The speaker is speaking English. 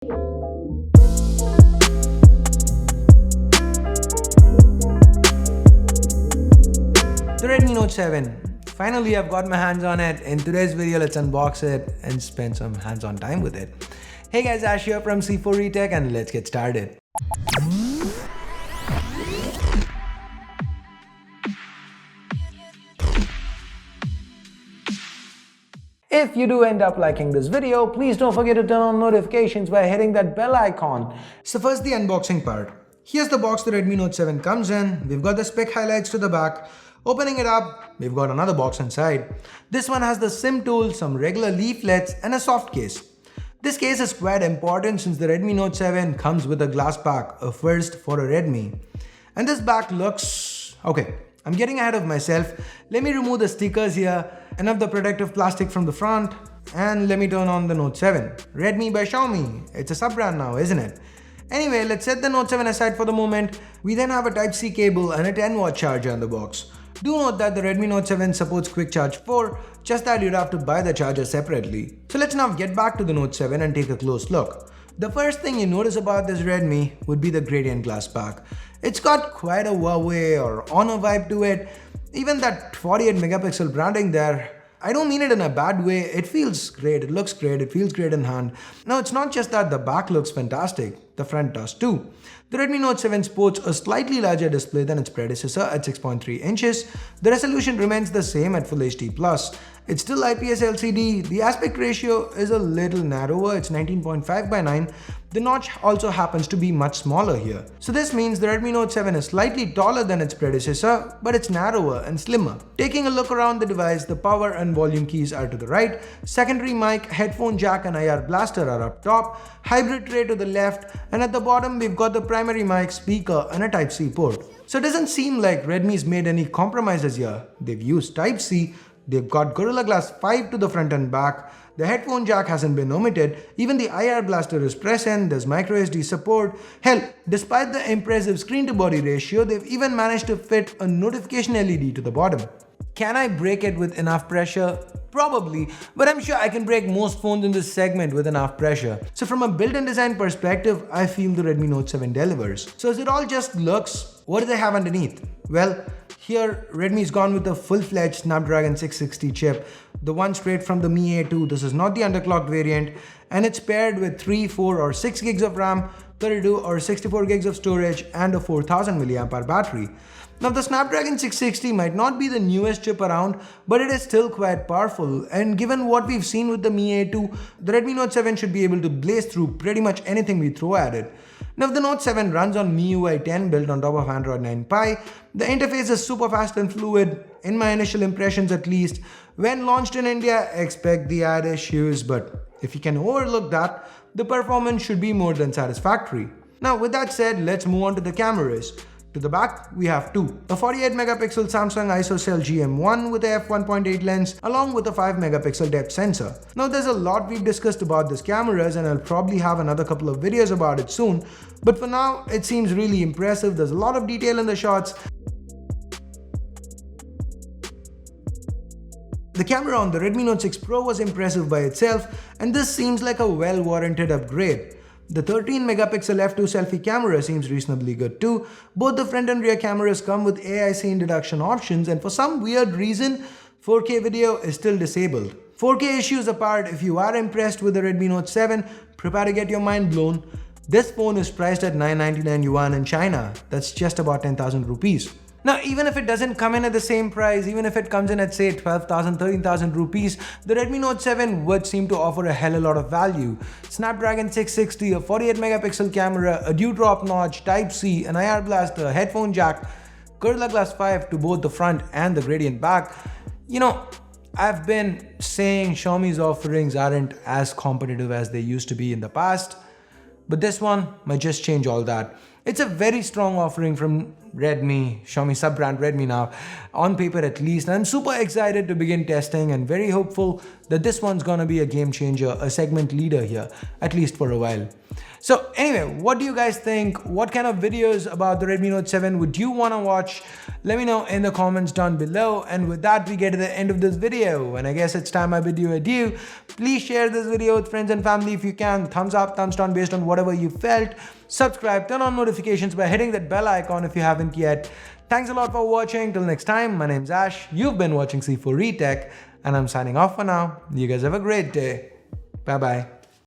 The Redmi Note 7. Finally, I've got my hands on it. In today's video, let's unbox it and spend some hands-on time with it. Hey guys, Ash here from C4eTech and let's get started. If you do end up liking this video, please don't forget to turn on notifications by hitting that bell icon. So first, the unboxing part. Here's the box the Redmi Note 7 comes in. We've got the spec highlights to the back. Opening it up, we've got another box inside. This one has the SIM tool, some regular leaflets and a soft case. This case is quite important since the Redmi Note 7 comes with a glass back, a first for a Redmi. And this back looks... okay, I'm getting ahead of myself. Let me remove the stickers here, enough the protective plastic from the front, and let me turn on the Note 7. Redmi by Xiaomi. It's a sub-brand now, isn't it? Anyway, let's set the Note 7 aside for the moment. We then have a Type-C cable and a 10-watt charger in the box. Do note that the Redmi Note 7 supports Quick Charge 4, just that you'd have to buy the charger separately. So let's now get back to the Note 7 and take a close look. The first thing you notice about this Redmi would be the gradient glass back. It's got quite a Huawei or Honor vibe to it. Even that 48 megapixel branding there, I don't mean it in a bad way. It feels great, it looks great, it feels great in hand. Now it's not just that the back looks fantastic, the front does too. The Redmi Note 7 sports a slightly larger display than its predecessor at 6.3 inches. The resolution remains the same at Full HD+. It's still IPS LCD. The aspect ratio is a little narrower, it's 19.5 by 9. The notch also happens to be much smaller here. So this means the Redmi Note 7 is slightly taller than its predecessor, but it's narrower and slimmer. Taking a look around the device, the power and volume keys are to the right, secondary mic, headphone jack and IR blaster are up top, hybrid tray to the left, and at the bottom we've got the primary mic, speaker and a Type-C port. So it doesn't seem like Redmi's made any compromises here. They've used Type-C, they've got Gorilla Glass 5 to the front and back, the headphone jack hasn't been omitted, even the IR blaster is present, there's microSD support. Hell, despite the impressive screen to body ratio, they've even managed to fit a notification LED to the bottom. Can I break it with enough pressure? Probably, but I'm sure I can break most phones in this segment with enough pressure. So from a built-in design perspective, I feel the Redmi Note 7 delivers. So is it all just looks? What do they have underneath? Well, here Redmi's gone with a full-fledged Snapdragon 660 chip, the one straight from the MIUI 2. This is not the underclocked variant, and it's paired with 3, 4 or 6 gigs of RAM, 32 or 64 gigs of storage and a 4000 mAh battery. Now the Snapdragon 660 might not be the newest chip around, but it is still quite powerful, and given what we've seen with the MIUI 2, the Redmi Note 7 should be able to blaze through pretty much anything we throw at it. Now if the Note 7 runs on MIUI 10 built on top of Android 9 Pie, the interface is super fast and fluid, in my initial impressions at least. When launched in India, expect the ad issues, but if you can overlook that, the performance should be more than satisfactory. Now with that said, let's move on to the cameras. To the back, we have two. A 48 megapixel Samsung ISOCELL GM1 with a f1.8 lens along with a 5 megapixel depth sensor. Now there's a lot we've discussed about these cameras and I'll probably have another couple of videos about it soon, but for now it seems really impressive. There's a lot of detail in the shots. The camera on the Redmi Note 6 Pro was impressive by itself, and this seems like a well-warranted upgrade. The 13 megapixel f2 selfie camera seems reasonably good too. Both the front and rear cameras come with AI scene deduction options, and for some weird reason, 4K video is still disabled. 4K issues apart, if you are impressed with the Redmi Note 7, prepare to get your mind blown. This phone is priced at 999 yuan in China. That's just about 10,000 rupees. Now, even if it doesn't come in at the same price, even if it comes in at say 12,000, 13,000 rupees, the Redmi Note 7 would seem to offer a hell of a lot of value. Snapdragon 660, a 48 megapixel camera, a dewdrop notch, Type-C, an IR blaster, headphone jack, Gorilla Glass 5 to both the front and the gradient back. You know, I've been saying Xiaomi's offerings aren't as competitive as they used to be in the past, but this one might just change all that. It's a very strong offering from Redmi, Xiaomi sub-brand Redmi now, on paper at least. I'm super excited to begin testing and very hopeful that this one's gonna be a game changer, a segment leader here, at least for a while. So anyway, what do you guys think? What kind of videos about the Redmi Note 7 would you want to watch? Let me know in the comments down below. And with that, we get to the end of this video. And I guess it's time I bid you adieu. Please share this video with friends and family if you can. Thumbs up, thumbs down based on whatever you felt. Subscribe, turn on notifications by hitting that bell icon if you haven't yet. Thanks a lot for watching. Till next time, my name's Ash. You've been watching C4 Retech, and I'm signing off for now. You guys have a great day. Bye-bye.